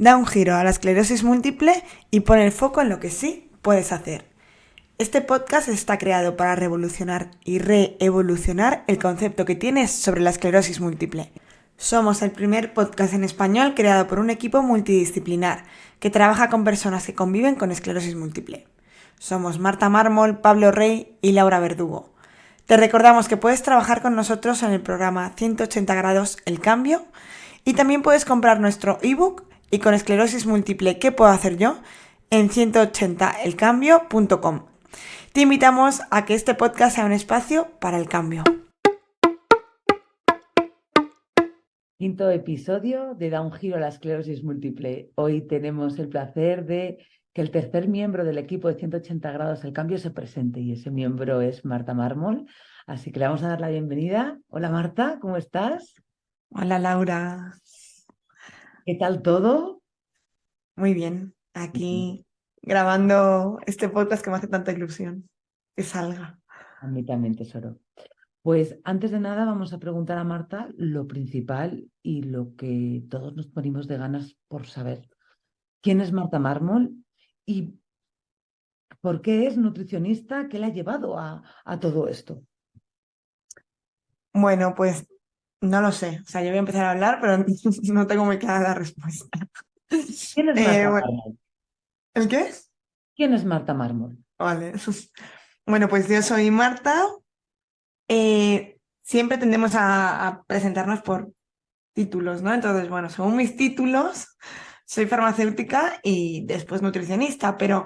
Da un giro a la esclerosis múltiple y pone el foco en lo que sí puedes hacer. Este podcast está creado para revolucionar y reevolucionar el concepto que tienes sobre la esclerosis múltiple. Somos el primer podcast en español creado por un equipo multidisciplinar que trabaja con personas que conviven con esclerosis múltiple. Somos Marta Mármol, Pablo Rey y Laura Verdugo. Te recordamos que puedes trabajar con nosotros en el programa 180 grados El Cambio y también puedes comprar nuestro ebook y con esclerosis múltiple ¿qué puedo hacer yo? En 180elcambio.com. Te invitamos a que este podcast sea un espacio para el cambio. Quinto episodio de Da un giro a la esclerosis múltiple. Hoy tenemos el placer de que el tercer miembro del equipo de 180 grados El Cambio se presente y ese miembro es Marta Mármol. Así que le vamos a dar la bienvenida. Hola Marta, ¿cómo estás? Hola Laura. ¿Qué tal todo? Muy bien, aquí grabando este podcast que me hace tanta ilusión que salga. A mí también, tesoro. Pues antes de nada vamos a preguntar a Marta lo principal y lo que todos nos ponemos de ganas por saber. ¿Quién es Marta Mármol y por qué es nutricionista? ¿Qué le ha llevado a todo esto? Bueno, pues no lo sé. O sea, yo voy a empezar a hablar, pero no tengo muy clara la respuesta. ¿Quién es Marta Bueno, Mármol? ¿el qué? ¿Quién es Marta Mármol? Vale. Bueno, pues yo soy Marta. Siempre tendemos a presentarnos por títulos, ¿no? Entonces, bueno, según mis títulos, soy farmacéutica y después nutricionista, pero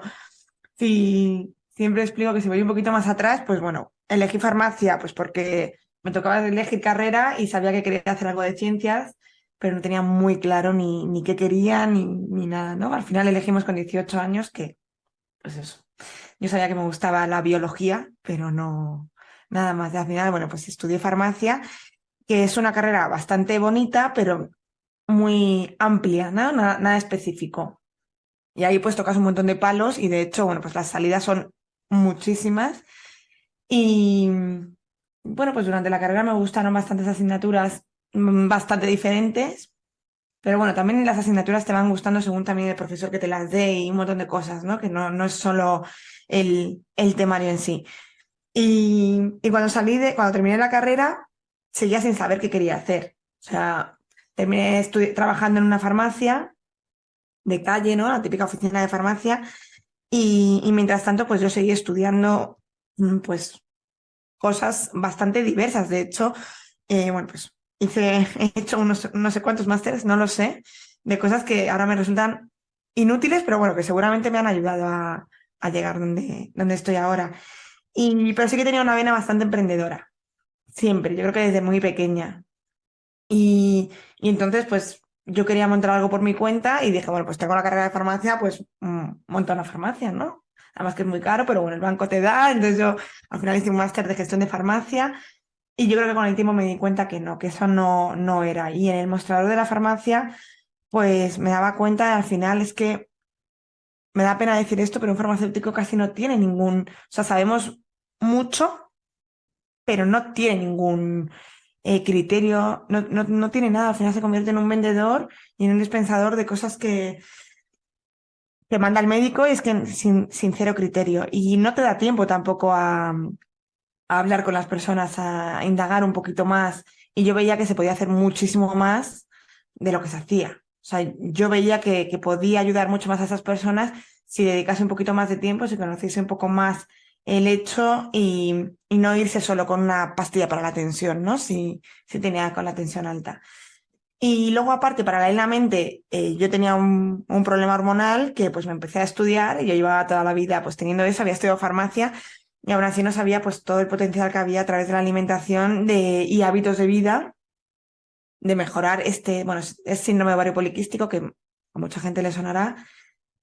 si siempre explico que si voy un poquito más atrás, pues bueno, elegí farmacia, pues porque me tocaba elegir carrera y sabía que quería hacer algo de ciencias, pero no tenía muy claro ni qué quería ni nada, ¿no? Al final elegimos con 18 años que, pues eso, yo sabía que me gustaba la biología, pero no nada más. Y al final, bueno, pues estudié farmacia, que es una carrera bastante bonita, pero muy amplia, ¿no? Nada específico. Y ahí pues tocas un montón de palos y de hecho, bueno, pues las salidas son muchísimas. Y bueno, pues durante la carrera me gustaron bastantes asignaturas bastante diferentes, pero bueno, también las asignaturas te van gustando según también el profesor que te las dé y un montón de cosas, ¿no? Que no es solo el temario en sí. Y cuando cuando terminé la carrera, seguía sin saber qué quería hacer. O sea, terminé trabajando en una farmacia de calle, ¿no? La típica oficina de farmacia. Y mientras tanto, pues yo seguí estudiando, pues, cosas bastante diversas. De hecho, bueno, pues he hecho unos no sé cuántos másteres, no lo sé, de cosas que ahora me resultan inútiles, pero bueno, que seguramente me han ayudado a llegar donde estoy ahora. Pero sí que tenía una vena bastante emprendedora, siempre, yo creo que desde muy pequeña. Y entonces, pues yo quería montar algo por mi cuenta y dije, bueno, pues tengo la carrera de farmacia, pues monto una farmacia, ¿no? Además que es muy caro, pero bueno, el banco te da, entonces yo al final hice un máster de gestión de farmacia y yo creo que con el tiempo me di cuenta que no, que eso no era. Y en el mostrador de la farmacia, pues me daba cuenta al final es que me da pena decir esto, pero un farmacéutico casi no tiene ningún, o sea, sabemos mucho, pero no tiene ningún criterio, no tiene nada, al final se convierte en un vendedor y en un dispensador de cosas que manda el médico y es que sin cero criterio. Y no te da tiempo tampoco a hablar con las personas, a indagar un poquito más. Y yo veía que se podía hacer muchísimo más de lo que se hacía. O sea, yo veía que podía ayudar mucho más a esas personas si dedicase un poquito más de tiempo, si conociese un poco más el hecho y no irse solo con una pastilla para la tensión, ¿no? Si tenía con la tensión alta. Y luego, aparte, paralelamente, yo tenía un problema hormonal que pues me empecé a estudiar y yo llevaba toda la vida pues teniendo eso, había estudiado farmacia y aún así no sabía pues todo el potencial que había a través de la alimentación y hábitos de vida de mejorar bueno, es síndrome de ovario poliquístico que a mucha gente le sonará.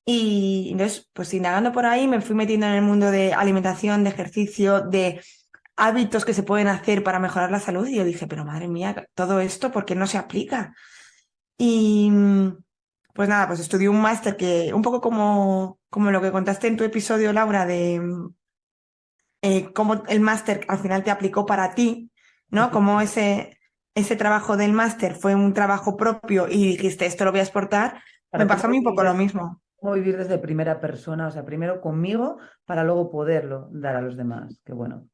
Y entonces, pues indagando por ahí, me fui metiendo en el mundo de alimentación, de ejercicio, de hábitos que se pueden hacer para mejorar la salud y yo dije, pero madre mía, todo esto, ¿por qué no se aplica? Y pues nada, pues estudié un máster que, un poco como lo que contaste en tu episodio, Laura, de cómo el máster al final te aplicó para ti, ¿no? Cómo ese trabajo del máster fue un trabajo propio y dijiste, esto lo voy a exportar, Me para pasó a mí un poco lo mismo. cómo vivir desde primera persona, o sea, primero conmigo para luego poderlo dar a los demás. Qué bueno.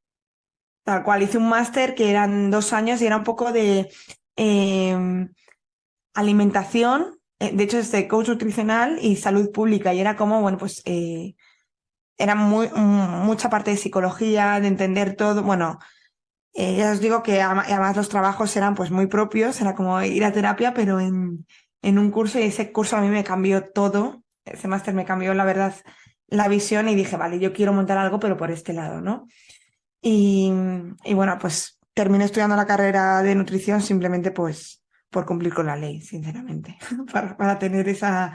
Tal cual, hice un máster que eran 2 años y era un poco de eh, alimentación, de hecho es de coach nutricional y salud pública y era como, bueno, pues era mucha parte de psicología, de entender todo, bueno, ya os digo que además los trabajos eran pues muy propios, era como ir a terapia, pero en un curso y ese curso a mí me cambió todo, ese máster me cambió la verdad la visión y dije, vale, yo quiero montar algo, pero por este lado, ¿no? Y, y bueno, pues terminé estudiando la carrera de nutrición simplemente pues por cumplir con la ley, sinceramente, para tener esa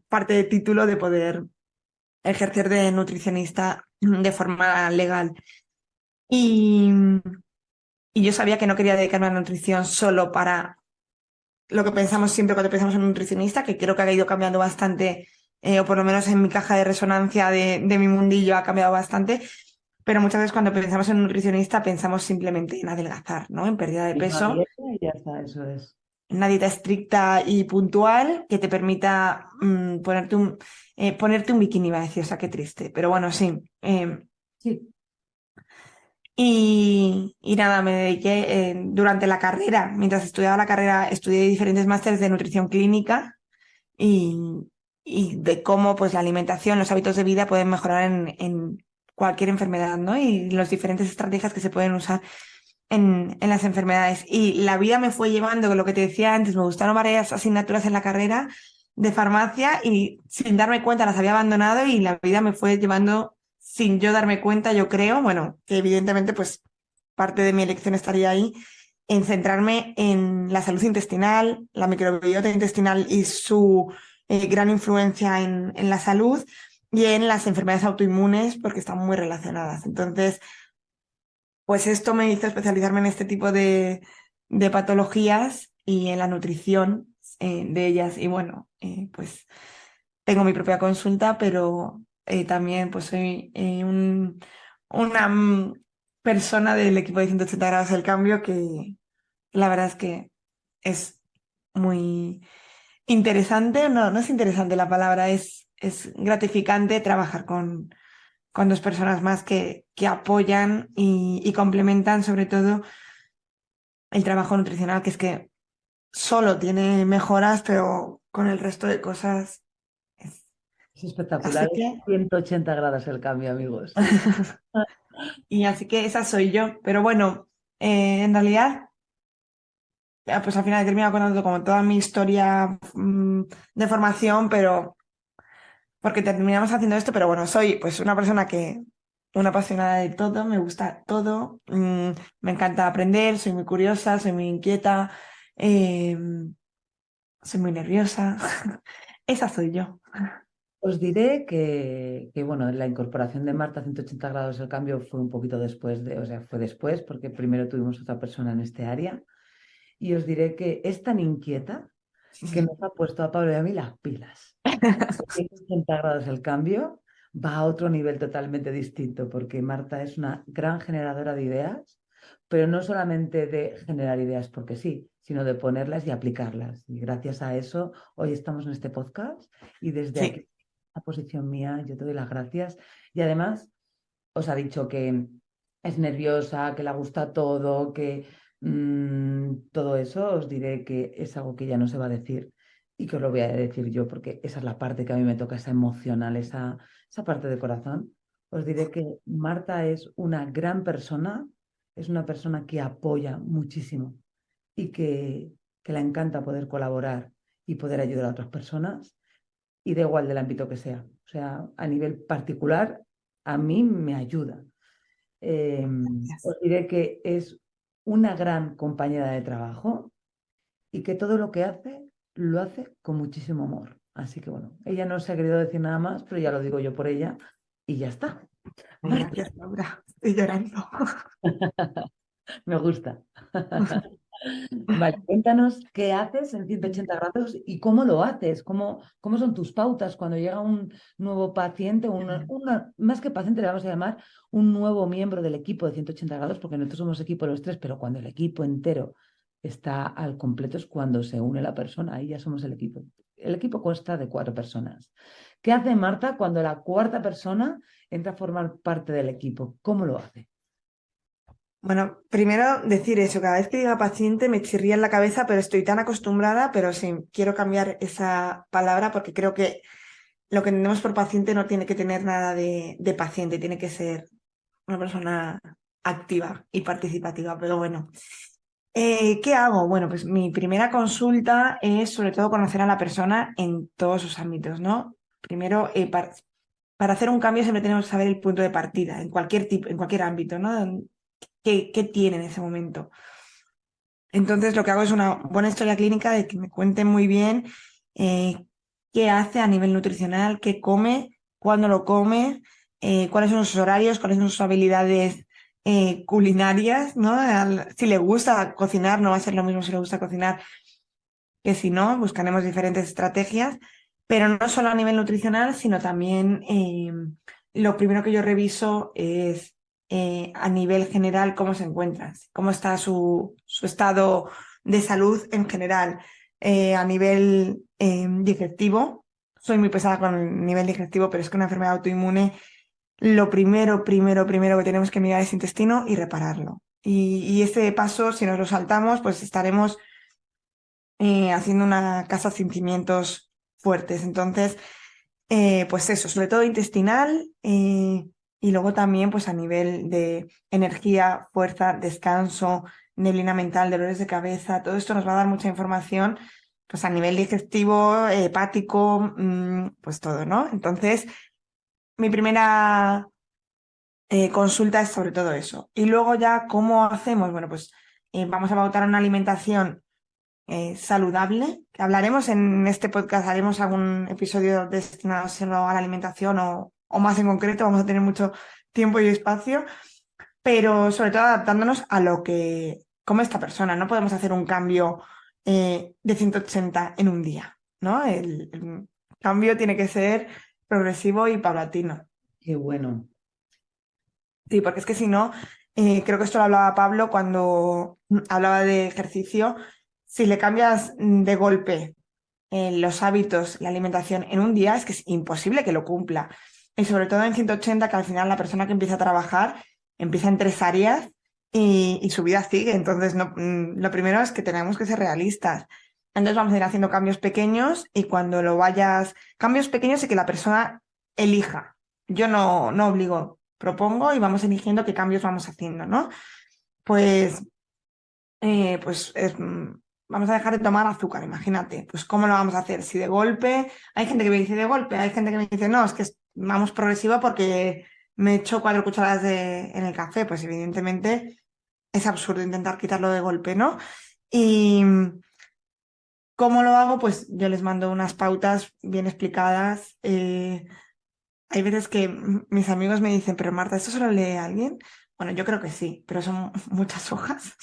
parte de título de poder ejercer de nutricionista de forma legal. Y, y yo sabía que no quería dedicarme a la nutrición solo para lo que pensamos siempre cuando pensamos en un nutricionista, que creo que ha ido cambiando bastante, o por lo menos en mi caja de resonancia de mi mundillo ha cambiado bastante, pero muchas veces cuando pensamos en un nutricionista pensamos simplemente en adelgazar, ¿no? En pérdida de Misma peso, dieta y ya está, eso es. en una dieta estricta y puntual que te permita ponerte un bikini, va a decir, o sea, qué triste, pero bueno, sí. Sí, Y nada, me dediqué durante la carrera, mientras estudiaba la carrera, estudié diferentes másteres de nutrición clínica y, y de cómo pues, la alimentación, los hábitos de vida pueden mejorar en cualquier enfermedad, ¿no? Y las diferentes estrategias que se pueden usar en las enfermedades. Y la vida me fue llevando, con lo que te decía antes, me gustaron varias asignaturas en la carrera de farmacia y sin darme cuenta las había abandonado y la vida me fue llevando sin yo darme cuenta, yo creo, bueno, que evidentemente pues parte de mi elección estaría ahí, en centrarme en la salud intestinal, la microbiota intestinal y su gran influencia en la salud y en las enfermedades autoinmunes porque están muy relacionadas. Entonces, pues esto me hizo especializarme en este tipo de patologías y en la nutrición de ellas. Y bueno, pues tengo mi propia consulta, pero también pues soy una persona del equipo de 180 grados del cambio que la verdad es que es muy interesante. No, no es interesante la palabra, es gratificante trabajar con dos personas más que apoyan y complementan sobre todo el trabajo nutricional, que es que solo tiene mejoras, pero con el resto de cosas es. es espectacular. Así Es que, 180 grados el cambio, amigos. y así que esa soy yo. Pero bueno, en realidad, pues al final he terminado contando como toda mi historia de formación, pero porque terminamos haciendo esto, pero bueno, soy pues una persona una apasionada de todo, me gusta todo, me encanta aprender, soy muy curiosa, soy muy inquieta, eh, soy muy nerviosa. Esa soy yo. Os diré bueno, la incorporación de Marta a 180 grados el cambio fue un poquito después o sea, fue después, porque primero tuvimos otra persona en este área. Y os diré que es tan inquieta que nos ha puesto a Pablo y a mí las pilas. 180 grados el cambio va a otro nivel totalmente distinto, porque Marta es una gran generadora de ideas, pero no solamente de generar ideas porque sí, sino de ponerlas y aplicarlas. Y gracias a eso, hoy estamos en este podcast y desde aquí, Sí, la posición mía, yo te doy las gracias. Y además, os ha dicho que es nerviosa, que le gusta todo, que todo eso, os diré que es algo que ya no se va a decir y que os lo voy a decir yo, porque esa es la parte que a mí me toca, esa emocional, esa parte de corazón. Os diré que Marta es una gran persona, es una persona que apoya muchísimo y que le encanta poder colaborar y poder ayudar a otras personas, y da igual del ámbito que sea. O sea, a nivel particular, a mí me ayuda. Eh, gracias. os diré que es una gran compañera de trabajo y que todo lo que hace lo hace con muchísimo amor. Así que bueno, ella no se ha querido decir nada más, pero ya lo digo yo por ella y ya está. Ay, Marta, gracias, Laura. Estoy llorando. me gusta. Vale, cuéntanos qué haces en 180 grados y cómo lo haces, cómo son tus pautas cuando llega un nuevo paciente, más que paciente le vamos a llamar un nuevo miembro del equipo de 180 grados, porque nosotros somos equipo los tres, pero cuando el equipo entero está al completo es cuando se une la persona, ahí ya somos el equipo. El equipo consta de 4 personas. ¿Qué hace Marta cuando la cuarta persona entra a formar parte del equipo? ¿Cómo lo hace? Bueno, primero decir eso, cada vez que diga paciente me chirría en la cabeza, pero estoy tan acostumbrada, pero sí, quiero cambiar esa palabra porque creo que lo que entendemos por paciente no tiene que tener nada de paciente, tiene que ser una persona activa y participativa, pero bueno. ¿Qué hago? Bueno, pues mi primera consulta es sobre todo conocer a la persona en todos sus ámbitos, ¿no? Primero, para hacer un cambio siempre tenemos que saber el punto de partida, en cualquier tipo, en cualquier ámbito, ¿no? ¿Qué tiene en ese momento? Entonces, lo que hago es una buena historia clínica de que me cuente muy bien eh, qué hace a nivel nutricional, qué come, cuándo lo come, cuáles son sus horarios, cuáles son sus habilidades culinarias, ¿no? Si le gusta cocinar, no va a ser lo mismo si le gusta cocinar que si no, buscaremos diferentes estrategias, pero no solo a nivel nutricional, sino también lo primero que yo reviso es a nivel general cómo se encuentra, cómo está su estado de salud en general, a nivel digestivo. Soy muy pesada con el nivel digestivo, pero es que una enfermedad autoinmune, lo primero que tenemos que mirar es intestino y repararlo. Y este paso, si nos lo saltamos, pues estaremos haciendo una casa sin cimientos fuertes. Entonces, pues eso, sobre todo intestinal y luego también pues a nivel de energía, fuerza, descanso, neblina mental, dolores de cabeza, todo esto nos va a dar mucha información pues a nivel digestivo, hepático, pues todo, ¿no? Entonces, mi primera consulta es sobre todo eso. Y luego ya, ¿cómo hacemos? Bueno, pues vamos a pautar una alimentación saludable, que hablaremos en este podcast, haremos algún episodio destinado solo a la alimentación o más en concreto, vamos a tener mucho tiempo y espacio, pero sobre todo adaptándonos a lo que come esta persona. No podemos hacer un cambio de 180 en un día, ¿no? El cambio tiene que ser progresivo y paulatino. Qué bueno. Sí, porque es que si no, creo que esto lo hablaba Pablo cuando hablaba de ejercicio, si le cambias de golpe los hábitos, la alimentación en un día, es que es imposible que lo cumpla. Y sobre todo en 180, que al final la persona que empieza a trabajar empieza en 3 áreas y su vida sigue. Entonces, lo primero es que tenemos que ser realistas. Entonces vamos a ir haciendo cambios pequeños y cuando lo vayas, cambios pequeños y que la persona elija. Yo no obligo, propongo y vamos eligiendo qué cambios vamos haciendo, ¿no? Pues vamos a dejar de tomar azúcar, imagínate. Pues ¿cómo lo vamos a hacer? Si de golpe, hay gente que me dice de golpe, hay gente que me dice, no, es que vamos progresivo porque me echo 4 cucharadas en el café. Pues evidentemente es absurdo intentar quitarlo de golpe, ¿no? Y ¿cómo lo hago? Pues yo les mando unas pautas bien explicadas. Hay veces que mis amigos me dicen, pero Marta, ¿esto solo lee alguien? Bueno, yo creo que sí, pero son muchas hojas.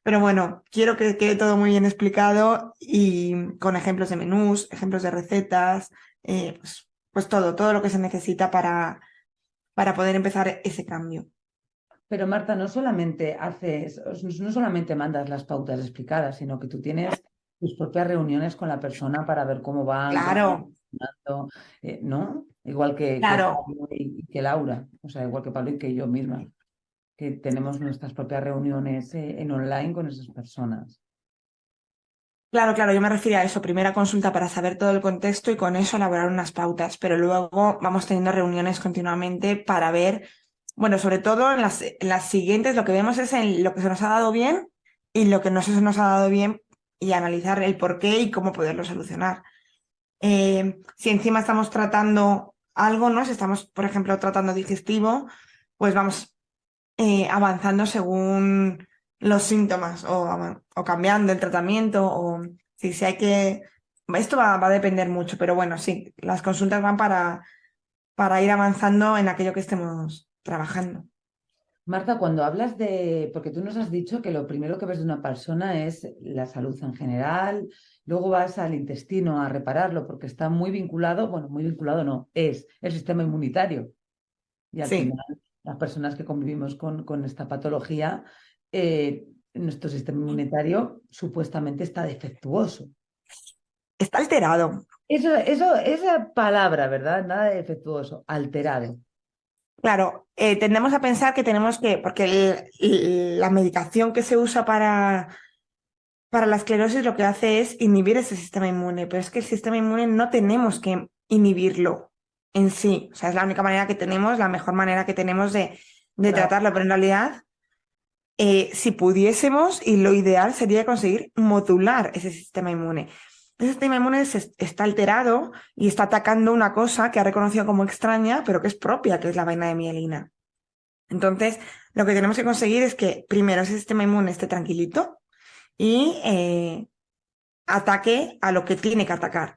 Pero bueno, quiero que quede todo muy bien explicado y con ejemplos de menús, ejemplos de recetas, pues todo lo que se necesita para poder empezar ese cambio. Pero Marta, no solamente haces, no solamente mandas las pautas explicadas, sino que tú tienes tus propias reuniones con la persona para ver cómo van, cómo van Claro, funcionando, ¿no? Igual que claro. Pablo y que Laura, o sea, igual que Pablo y que yo misma, que tenemos nuestras propias reuniones en online con esas personas. Claro, claro, yo me refiero a eso, primera consulta para saber todo el contexto y con eso elaborar unas pautas, pero luego vamos teniendo reuniones continuamente para ver, bueno, sobre todo en las siguientes lo que vemos es en lo que se nos ha dado bien y lo que no se nos ha dado bien y analizar el por qué y cómo poderlo solucionar. Si encima estamos tratando algo, ¿no? Si estamos, por ejemplo, tratando digestivo, pues vamos avanzando según los síntomas o cambiando el tratamiento o si hay que... Esto va a depender mucho, pero bueno, sí, las consultas van para ir avanzando en aquello que estemos trabajando. Marta, cuando hablas de, porque tú nos has dicho que lo primero que ves de una persona es la salud en general, luego vas al intestino a repararlo porque está muy vinculado, bueno, muy vinculado no, es el sistema inmunitario. Y al Sí, final, las personas que convivimos con esta patología, eh, nuestro sistema inmunitario supuestamente está defectuoso. Está alterado. Esa palabra, ¿verdad? Nada de defectuoso, alterado. Claro, tendemos a pensar que tenemos que, porque la medicación que se usa para la esclerosis lo que hace es inhibir ese sistema inmune, pero es que el sistema inmune no tenemos que inhibirlo en sí. O sea, es la única manera que tenemos, la mejor manera que tenemos de tratarlo, pero en realidad, si pudiésemos, y lo ideal sería conseguir modular ese sistema inmune. Ese sistema inmune está alterado y está atacando una cosa que ha reconocido como extraña, pero que es propia, que es la vaina de mielina. Entonces, lo que tenemos que conseguir es que primero ese sistema inmune esté tranquilito y ataque a lo que tiene que atacar.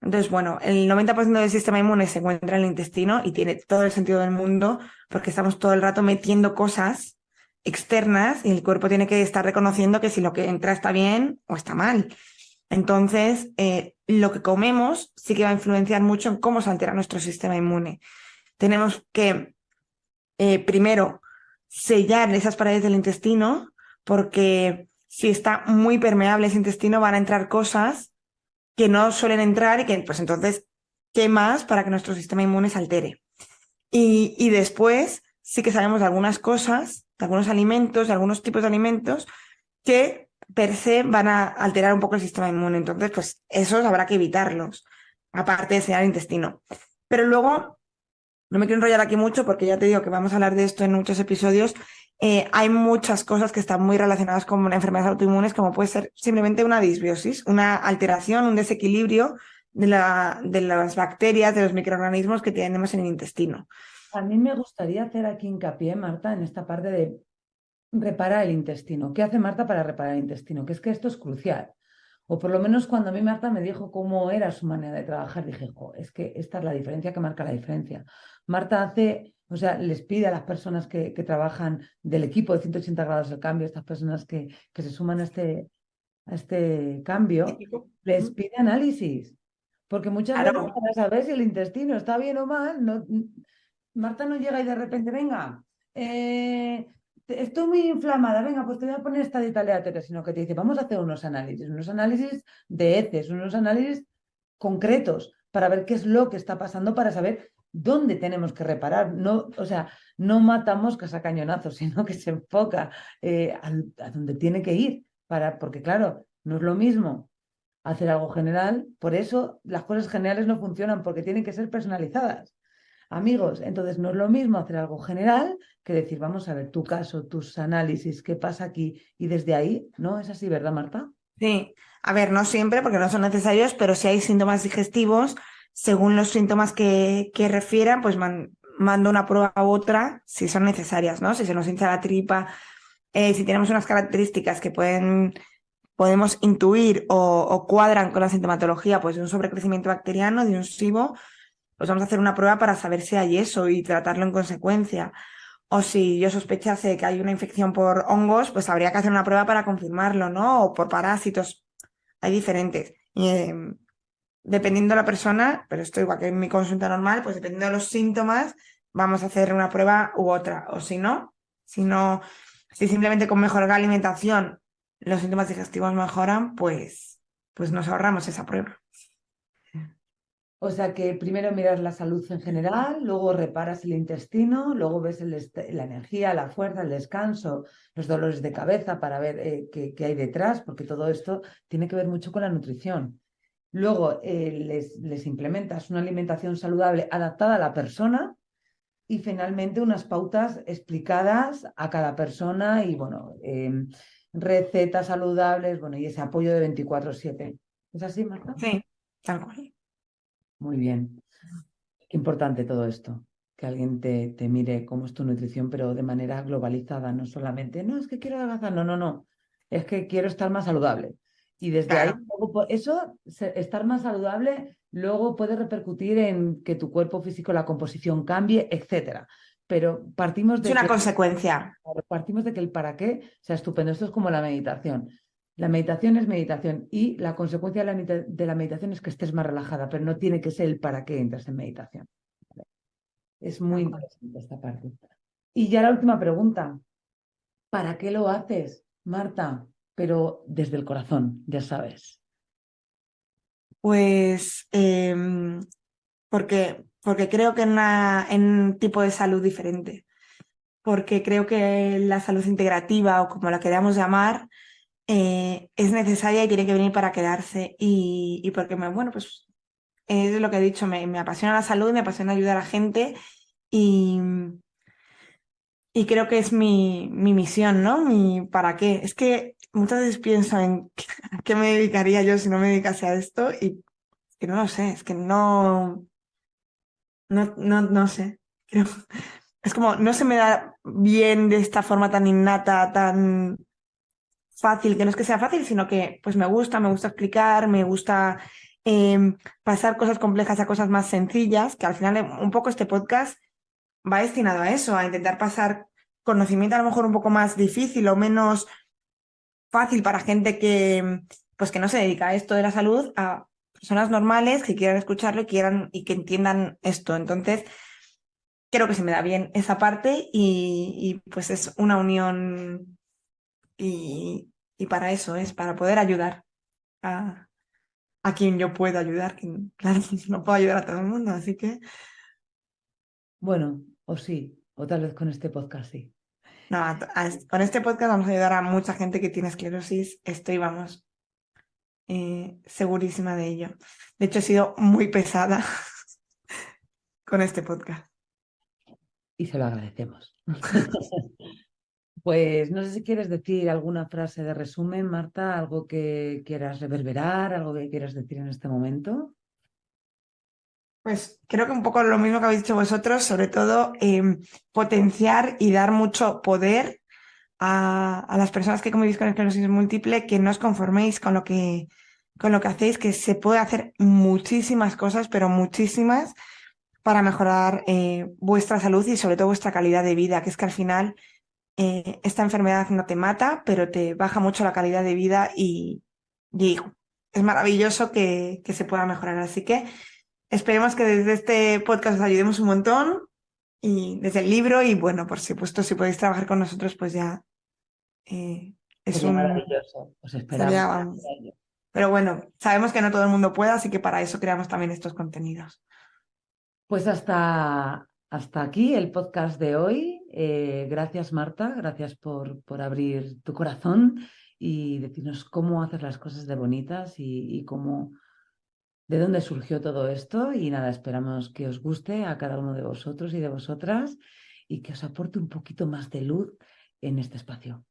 Entonces, bueno, el 90% del sistema inmune se encuentra en el intestino y tiene todo el sentido del mundo porque estamos todo el rato metiendo cosas externas y el cuerpo tiene que estar reconociendo que si lo que entra está bien o está mal. Entonces, lo que comemos sí que va a influenciar mucho en cómo se altera nuestro sistema inmune. Tenemos que, primero, sellar esas paredes del intestino porque si está muy permeable ese intestino van a entrar cosas que no suelen entrar y que, pues entonces, ¿qué más para que nuestro sistema inmune se altere? Y después sí que sabemos de algunas cosas, de algunos alimentos, de algunos tipos de alimentos que per se van a alterar un poco el sistema inmune. Entonces, pues esos habrá que evitarlos, aparte de sellar el intestino. Pero luego, no me quiero enrollar aquí mucho porque ya te digo que vamos a hablar de esto en muchos episodios. Hay muchas cosas que están muy relacionadas con enfermedades autoinmunes, como puede ser simplemente una disbiosis, una alteración, un desequilibrio de las bacterias, de los microorganismos que tenemos en el intestino. A mí me gustaría hacer aquí hincapié, Marta, en esta parte de reparar el intestino. ¿Qué hace Marta para reparar el intestino? Que es que esto es crucial. O por lo menos cuando a mí Marta me dijo cómo era su manera de trabajar, dije, jo, es que esta es la diferencia que marca la diferencia. Marta hace, o sea, les pide a las personas que trabajan del equipo de 180 grados del cambio, estas personas que se suman a este cambio, les pide análisis. Porque muchas veces Claro, para saber si el intestino está bien o mal, Marta no llega y de repente, venga, estoy muy inflamada, venga, pues te voy a poner esta dieta aleatoria, sino que te dice, vamos a hacer unos análisis de heces, unos análisis concretos para ver qué es lo que está pasando, para saber dónde tenemos que reparar. No, o sea, no mata moscas a cañonazos, sino que se enfoca a donde tiene que ir, porque claro, no es lo mismo hacer algo general, por eso las cosas generales no funcionan, porque tienen que ser personalizadas. Amigos, entonces no es lo mismo hacer algo general que decir, vamos a ver tu caso, tus análisis, qué pasa aquí, y desde ahí, ¿no? Es así, ¿verdad, Marta? sí. A ver, no siempre porque no son necesarios, pero si hay síntomas digestivos, según los síntomas que refieran, pues mando una prueba u otra si son necesarias, ¿no? Si se nos hincha la tripa, si tenemos unas características que podemos intuir o cuadran con la sintomatología, pues de un sobrecrecimiento bacteriano, de un SIBO, pues vamos a hacer una prueba para saber si hay eso y tratarlo en consecuencia. O si yo sospechase que hay una infección por hongos, pues habría que hacer una prueba para confirmarlo, ¿no? O por parásitos. Hay diferentes. Y, dependiendo de la persona, pero esto igual que en mi consulta normal, pues dependiendo de los síntomas, vamos a hacer una prueba u otra. O si no, si simplemente con mejorar la alimentación los síntomas digestivos mejoran, pues nos ahorramos esa prueba. O sea que primero miras la salud en general, luego reparas el intestino, luego ves la energía, la fuerza, el descanso, los dolores de cabeza para ver qué hay detrás, porque todo esto tiene que ver mucho con la nutrición. Luego les implementas una alimentación saludable adaptada a la persona y finalmente unas pautas explicadas a cada persona y, bueno, recetas saludables, bueno, y ese apoyo de 24/7. ¿Es así, Marta? Sí, tal cual. Muy bien. Qué importante todo esto, que alguien te mire cómo es tu nutrición, pero de manera globalizada, no solamente, no, es que quiero adelgazar, no, no, no, es que quiero estar más saludable. Y desde ahí, Claro. eso, estar más saludable, luego puede repercutir en que tu cuerpo físico, la composición cambie, etcétera. Pero Es una consecuencia. partimos de que el para qué sea estupendo. Esto es como la meditación. La meditación es meditación y la consecuencia de la meditación es que estés más relajada, pero no tiene que ser el para qué entras en meditación. Es muy Tal cual. interesante esta parte. Y ya la última pregunta, ¿para qué lo haces? Marta, pero desde el corazón, ya sabes. Pues porque creo que en un tipo de salud diferente, porque creo que la salud integrativa o como la queramos llamar es necesaria y tiene que venir para quedarse y porque bueno, pues es lo que he dicho, me apasiona la salud, me apasiona ayudar a la gente y, y creo que es mi misión, ¿no? Mi para qué. Es que muchas veces pienso en a qué me dedicaría yo si no me dedicase a esto y que no lo sé, es que no sé. Creo, es como, no se me da bien de esta forma tan innata, tan fácil, que no es que sea fácil, sino que pues me gusta explicar, me gusta pasar cosas complejas a cosas más sencillas, que al final un poco este podcast va destinado a eso, a intentar pasar conocimiento a lo mejor un poco más difícil o menos fácil para gente que pues que no se dedica a esto de la salud, a personas normales que quieran escucharlo y quieran y que entiendan esto. Entonces, creo que se me da bien esa parte pues es una unión y para eso es, para poder ayudar a, a quien yo pueda ayudar, que claro, no puedo ayudar a todo el mundo, así que Bueno, o sí, o tal vez con este podcast sí. nada, con este podcast vamos a ayudar a mucha gente que tiene esclerosis, estoy, vamos, segurísima de ello. De hecho, he sido muy pesada con este podcast. Y se lo agradecemos. Pues no sé si quieres decir alguna frase de resumen, Marta, algo que quieras reverberar, algo que quieras decir en este momento. Pues creo que un poco lo mismo que habéis dicho vosotros, sobre todo potenciar y dar mucho poder a las personas que convivís con esclerosis múltiple, que no os conforméis con lo que hacéis, que se puede hacer muchísimas cosas, pero muchísimas, para mejorar vuestra salud y sobre todo vuestra calidad de vida, que es que al final esta enfermedad no te mata, pero te baja mucho la calidad de vida y es maravilloso que se pueda mejorar. Así que esperemos que desde este podcast os ayudemos un montón y desde el libro y bueno, por supuesto, si podéis trabajar con nosotros, pues ya es Sería un... maravilloso. Os Sería, esperamos. vamos. Pero bueno, sabemos que no todo el mundo puede, así que para eso creamos también estos contenidos. Pues hasta aquí el podcast de hoy. Gracias, Marta. Gracias por abrir tu corazón y decirnos cómo haces las cosas de bonitas y cómo, de dónde surgió todo esto. Y nada, esperamos que os guste a cada uno de vosotros y de vosotras y que os aporte un poquito más de luz en este espacio.